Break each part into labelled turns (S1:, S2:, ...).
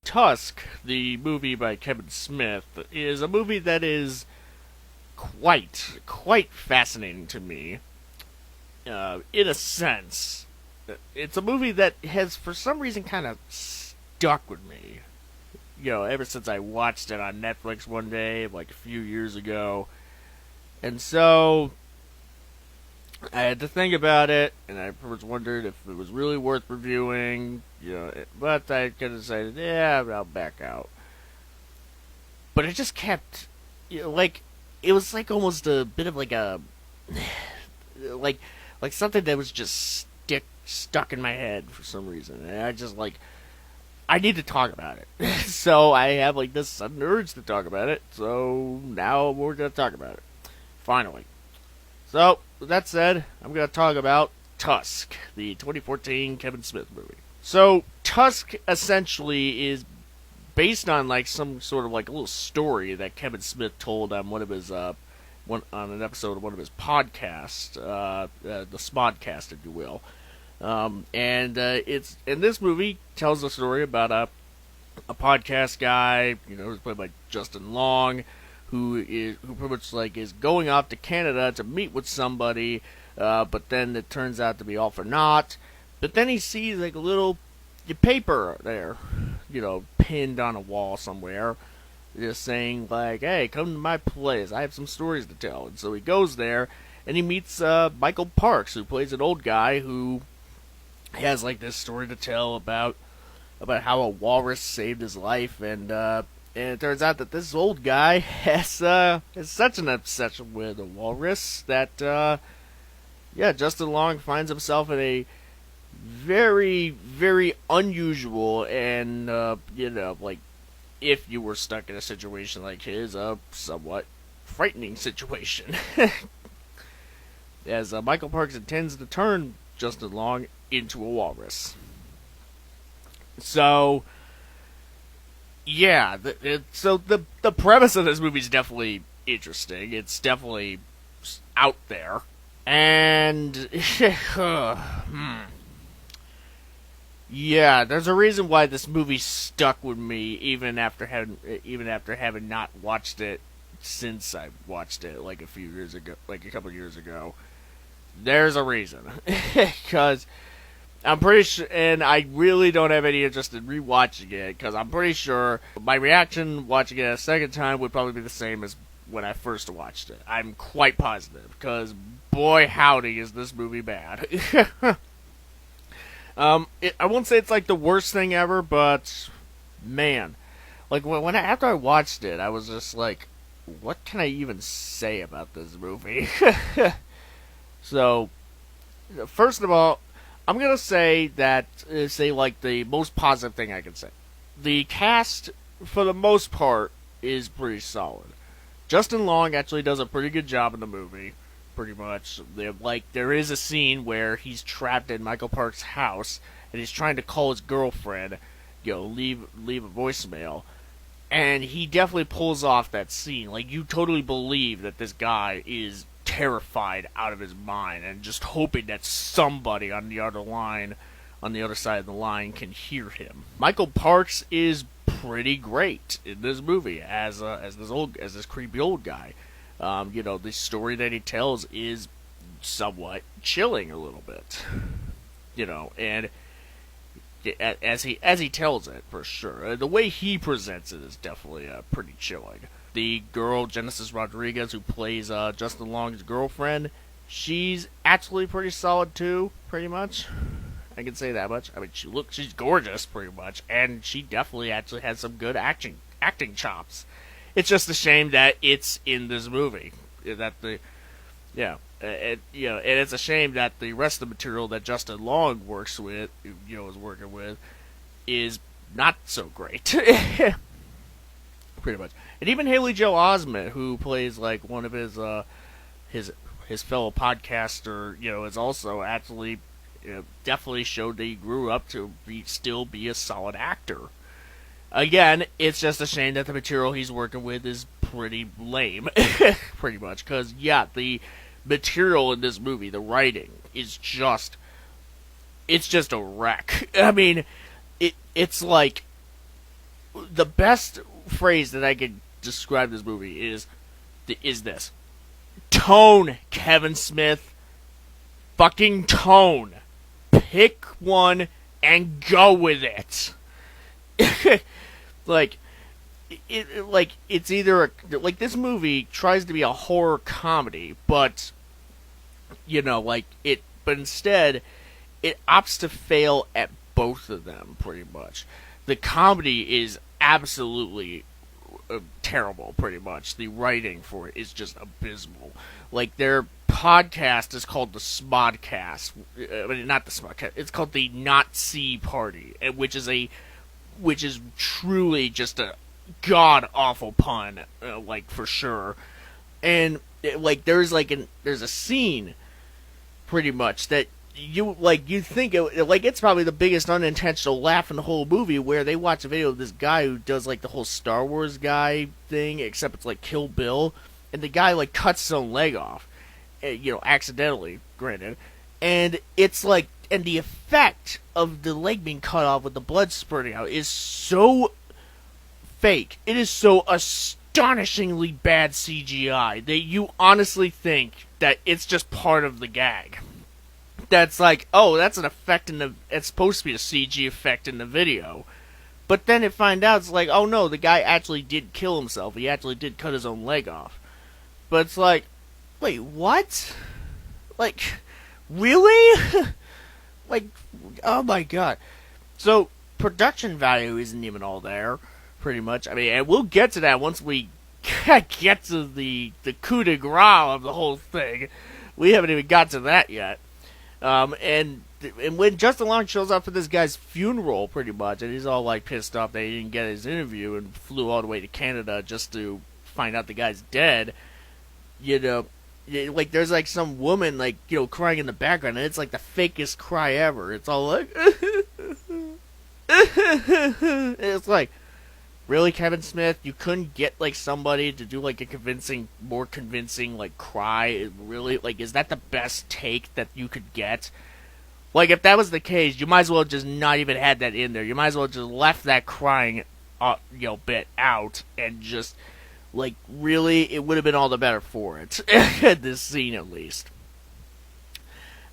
S1: Tusk, the movie by Kevin Smith, is a movie that is quite fascinating to me. In a sense, it's a movie that has, for some reason, kind of stuck with me. Ever since I watched it on Netflix one day, like a few years ago. And so, I had to think about it, and I first wondered if it was really worth reviewing, but I kind of decided, yeah, I'll back out. But it just kept, it was like almost a bit of like a, like something that was just stuck in my head for some reason, and I need to talk about it. So I have this sudden urge to talk about it, so now we're going to talk about it. Finally. So, with that said, I'm going to talk about Tusk, the 2014 Kevin Smith movie. So, Tusk essentially is based on some sort of a little story that Kevin Smith told on one of his on an episode of one of his podcasts, the Smodcast, if you will. It's in this movie tells the story about a podcast guy, who's played by Justin Long, who pretty much is going off to Canada to meet with somebody, but then it turns out to be all for naught. But then he sees a little paper there, pinned on a wall somewhere, just saying "Hey, come to my place. I have some stories to tell." And so he goes there, and he meets Michael Parks, who plays an old guy who has this story to tell about how a walrus saved his life, and it turns out that this old guy has such an obsession with a walrus that Justin Long finds himself in a very, very unusual and if you were stuck in a situation like his, a somewhat frightening situation. As Michael Parks intends to turn Justin Long into a walrus. So, yeah, the premise of this movie is definitely interesting. It's definitely out there, and yeah, there's a reason why this movie stuck with me even after having not watched it since I watched it a couple years ago. There's a reason, because I'm pretty sure, and I really don't have any interest in rewatching it, because I'm pretty sure my reaction watching it a second time would probably be the same as when I first watched it. I'm quite positive, because boy howdy is this movie bad. I won't say it's the worst thing ever, but man, after I watched it, I was just what can I even say about this movie? So, first of all, I'm gonna say that the most positive thing I can say. The cast, for the most part, is pretty solid. Justin Long actually does a pretty good job in the movie, pretty much. There is a scene where he's trapped in Michael Parks' house, and he's trying to call his girlfriend, leave a voicemail, and he definitely pulls off that scene. You totally believe that this guy is terrified out of his mind and just hoping that somebody on the other side of the line can hear him. Michael Parks is pretty great in this movie as this creepy old guy. The story that he tells is somewhat chilling a little bit. And as he tells it, for sure. The way he presents it is definitely pretty chilling. The girl, Genesis Rodriguez, who plays Justin Long's girlfriend, she's actually pretty solid too, pretty much. I can say that much. I mean, she's gorgeous, pretty much, and she definitely actually has some good acting chops. It's just a shame that it's in this movie. And it's a shame that the rest of the material that Justin Long is working with, is not so great. Pretty much. And even Haley Joel Osment, who plays one of his fellow podcaster, is also actually definitely showed that he grew up to still be a solid actor. Again, it's just a shame that the material he's working with is pretty lame, pretty much. Because the material in this movie, the writing, is just a wreck. I mean, it's the best phrase that I could describe this movie is this: tone, Kevin Smith. Fucking tone. Pick one and go with it. like it's either this movie tries to be a horror comedy, but but instead it opts to fail at both of them pretty much. The comedy is absolutely terrible, pretty much. The writing for it is just abysmal. Like, their podcast is called the Smodcast. Not the Smodcast. It's called the Not See Party, which is truly just a god awful pun, for sure. And there's a scene, pretty much, that you think it's probably the biggest unintentional laugh in the whole movie, where they watch a video of this guy who does the whole Star Wars guy thing, except it's Kill Bill, and the guy cuts his own leg off, accidentally, granted, and it's and the effect of the leg being cut off with the blood spurting out is so fake. It is so astonishingly bad CGI that you honestly think that it's just part of the gag. That's oh, that's an effect it's supposed to be a CG effect in the video. But then it find out it's oh no, the guy actually did kill himself. He actually did cut his own leg off. But it's wait, what? Really? Oh my god. So, production value isn't even all there, pretty much. I mean, and we'll get to that once we get to the coup de grace of the whole thing. We haven't even got to that yet. And when Justin Long shows up for this guy's funeral, pretty much, and he's all pissed off that he didn't get his interview and flew all the way to Canada just to find out the guy's dead, there's some woman crying in the background, and it's the fakest cry ever. It's all it's really, Kevin Smith, you couldn't get somebody to do a more convincing cry? Really, is that the best take that you could get? If that was the case, you might as well just not even had that in there. You might as well just left that crying bit out, and just really, it would have been all the better for it. This scene, at least.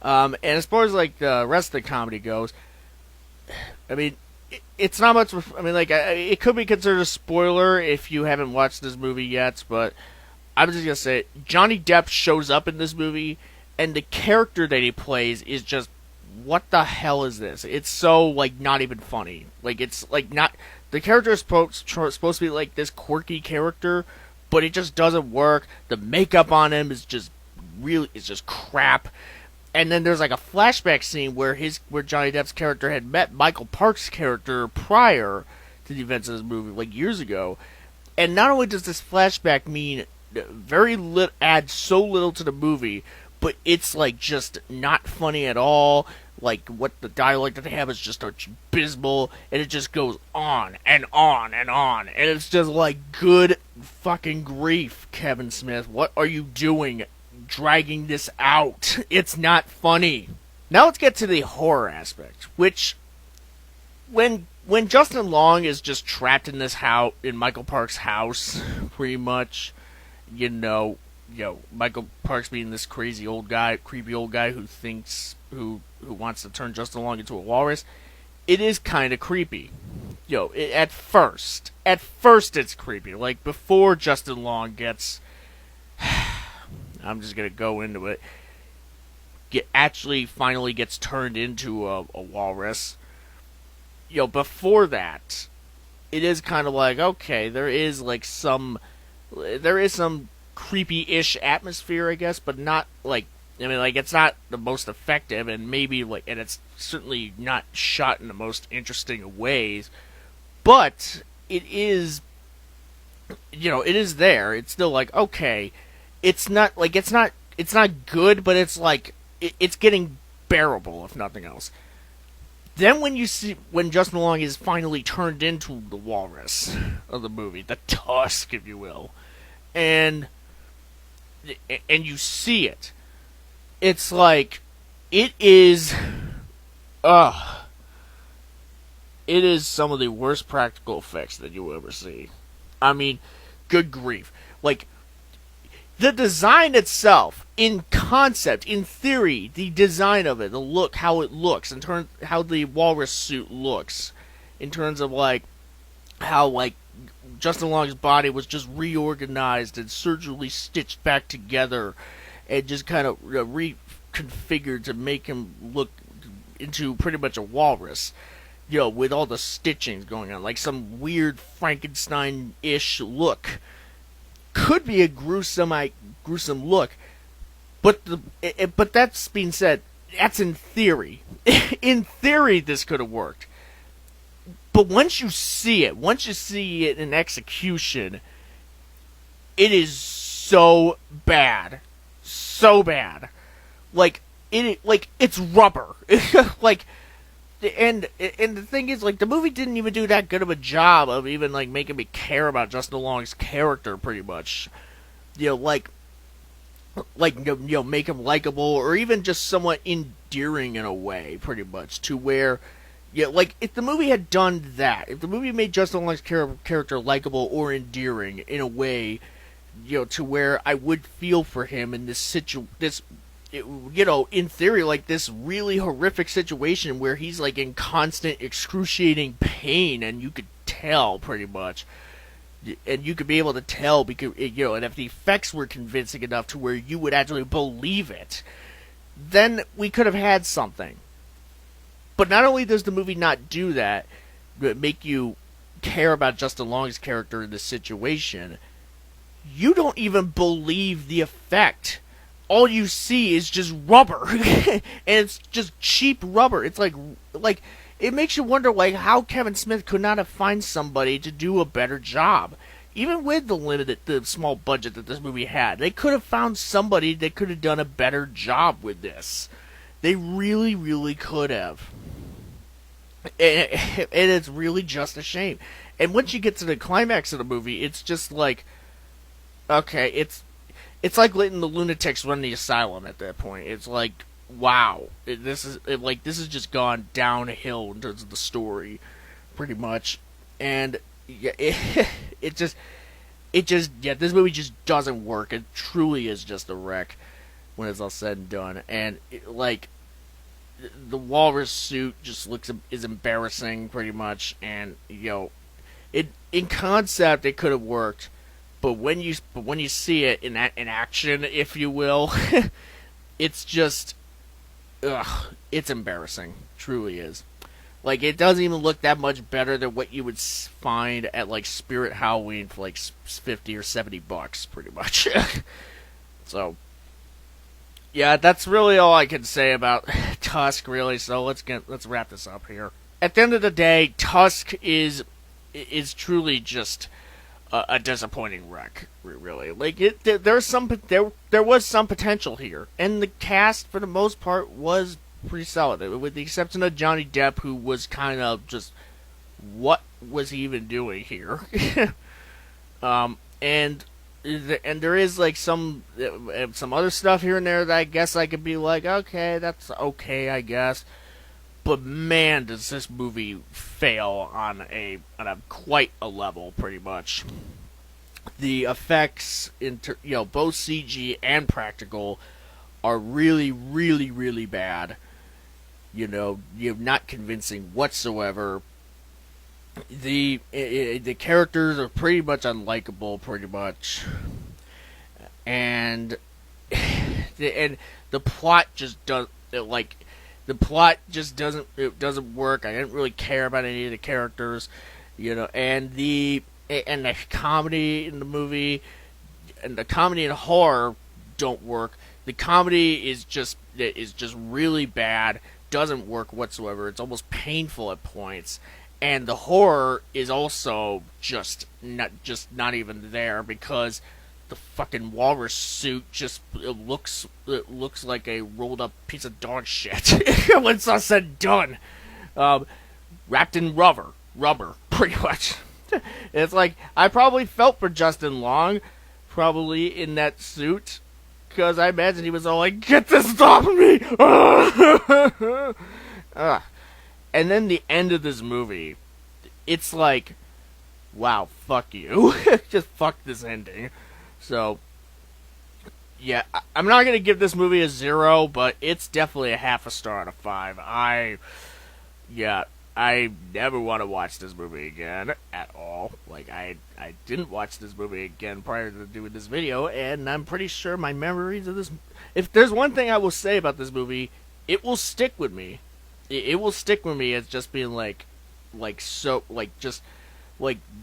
S1: And as far as the rest of the comedy goes, I mean, it's not much. I mean, it could be considered a spoiler if you haven't watched this movie yet, but I'm just gonna say it. Johnny Depp shows up in this movie, and the character that he plays is just, what the hell is this? It's so not even funny. It's not. The character is supposed to be this quirky character, but it just doesn't work. The makeup on him is just crap. And then there's a flashback scene where Johnny Depp's character had met Michael Park's character prior to the events of this movie, years ago. And not only does this flashback mean add so little to the movie, but it's just not funny at all. What the dialogue that they have is just abysmal, and it just goes on and on and on. And it's just good fucking grief, Kevin Smith. What are you doing? Dragging this out. It's not funny. Now let's get to the horror aspect, which when Justin Long is just trapped in this house, in Michael Park's house, pretty much, Michael Park's being this creepy old guy who wants to turn Justin Long into a walrus, it is kind of creepy. At first it's creepy. Before Justin Long gets I'm just going to go into it. Finally gets turned into a walrus. Before that, it is kind of okay, there is some creepy-ish atmosphere, I guess, but not it's not the most effective, and maybe and it's certainly not shot in the most interesting ways, but it is, it is there. It's still okay. It's not it's not good, but it's it's getting bearable, if nothing else. Then when Justin Long is finally turned into the walrus of the movie, the Tusk, if you will, and you see it, it's it is, it is some of the worst practical effects that you will ever see. I mean, good grief. Like, the design itself, in concept, in theory, the design of it, the look, how it looks, in terms how the walrus suit looks, in terms of like how like Justin Long's body was just reorganized and surgically stitched back together, and just kind of reconfigured to make him look into pretty much a walrus. You know, with all the stitchings going on, like some weird Frankenstein-ish look. Could be a gruesome look, but but that's being said, that's in theory. In theory, this could have worked. But once you see it in execution, it is so bad, like it's rubber, like. And the thing is, like, the movie didn't even do that good of a job of even, like, making me care about Justin Long's character, pretty much. You know, make him likable, or even just somewhat endearing in a way, pretty much, to where, like, if the movie had done that, if the movie made Justin Long's character likable or endearing in a way, to where I would feel for him in in theory, like this really horrific situation where he's like in constant excruciating pain, and you could tell pretty much, and you could be able to tell because and if the effects were convincing enough to where you would actually believe it, then we could have had something. But not only does the movie not do that, but make you care about Justin Long's character in this situation, you don't even believe the effect. All you see is just rubber, and it's just cheap rubber. It's like it makes you wonder, like, how Kevin Smith could not have found somebody to do a better job, even with the small budget that this movie had. They could have found somebody that could have done a better job with this. They really, really could have, and it's really just a shame. And once you get to the climax of the movie, it's just like, okay, it's like letting the lunatics run the asylum at that point. It's like, wow, this has just gone downhill in terms of the story, pretty much. And yeah, this movie just doesn't work. It truly is just a wreck when it's all said and done. And the walrus suit just is embarrassing, pretty much. And in concept it could have worked. But when you see it in action, if you will, it's just, it's embarrassing. Truly is. Like, it doesn't even look that much better than what you would find at, like, Spirit Halloween for, like, $50 or $70, pretty much. So, yeah, that's really all I can say about Tusk, really. So let's wrap this up here. At the end of the day, Tusk is truly just a disappointing wreck, really. Like, there was some potential here, and the cast for the most part was pretty solid, with the exception of Johnny Depp, who was kind of just, what was he even doing here? And there is like some other stuff here and there that I guess I could be like, okay, that's okay, I guess. But man, does this movie fail on a quite a level, pretty much. The effects, both CG and practical, are really, really, really bad. You're not convincing whatsoever. The characters are pretty much unlikable, pretty much, and the plot just doesn't work. I didn't really care about any of the characters, and the comedy in the movie, and the comedy and horror don't work. The comedy is just really bad, doesn't work whatsoever. It's almost painful at points, and the horror is also just not even there, because the fucking walrus suit just looks like a rolled up piece of dog shit when it's all said and done, wrapped in rubber, pretty much. It's like, I probably felt for Justin Long, probably in that suit, because I imagine he was all like, "Get this off of me!" And then the end of this movie, it's like, wow, fuck you. Just fuck this ending. So, yeah, I'm not going to give this movie a 0, but it's definitely a half a star out of 5. Yeah, I never want to watch this movie again at all. Like, I didn't watch this movie again prior to doing this video, and I'm pretty sure my memories of this... If there's one thing I will say about this movie, it will stick with me. It will stick with me as just being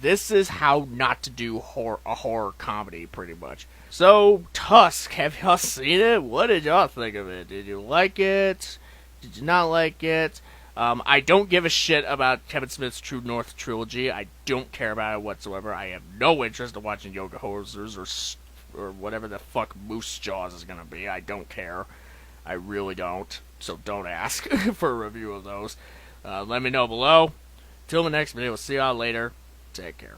S1: this is how not to do a horror comedy, pretty much. So, Tusk, have y'all seen it? What did y'all think of it? Did you like it? Did you not like it? I don't give a shit about Kevin Smith's True North trilogy. I don't care about it whatsoever. I have no interest in watching Yoga Hosers or whatever the fuck Moose Jaws is gonna be. I don't care. I really don't. So don't ask for a review of those. Let me know below. Till the next video, we'll see y'all later. Take care.